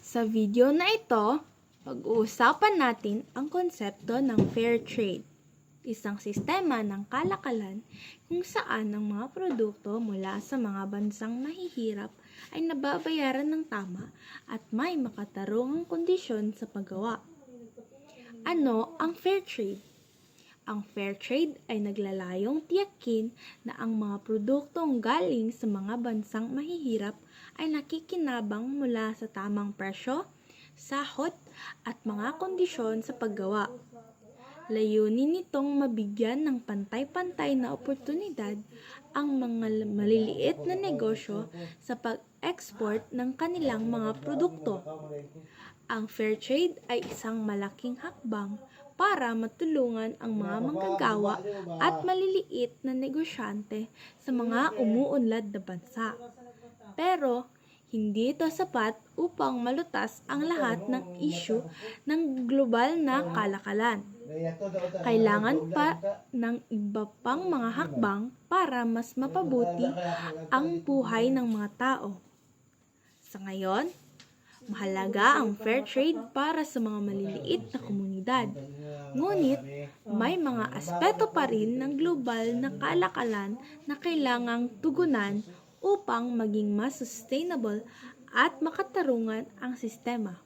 Sa video na ito, pag-uusapan natin ang konsepto ng fair trade, isang sistema ng kalakalan kung saan ang mga produkto mula sa mga bansang mahihirap ay nababayaran ng tama at may makatarungang kondisyon sa paggawa. Ano ang fair trade? Ang fair trade ay naglalayong tiyakin na ang mga produktong galing sa mga bansang mahihirap ay nakikinabang mula sa tamang presyo, sahod, at mga kondisyon sa paggawa. Layunin nitong mabigyan ng pantay-pantay na oportunidad ang mga maliliit na negosyo sa pag-export ng kanilang mga produkto. Ang fair trade ay isang malaking hakbang para matulungan ang mga manggagawa at maliliit na negosyante sa mga umuunlad na bansa. Pero, hindi ito sapat upang malutas ang lahat ng isyu ng global na kalakalan. Kailangan pa ng iba pang mga hakbang para mas mapabuti ang buhay ng mga tao. Sa ngayon, mahalaga ang fair trade para sa mga maliliit na komunidad. Ngunit, may mga aspeto pa rin ng global na kalakalan na kailangang tugunan upang maging mas sustainable at makatarungan ang sistema.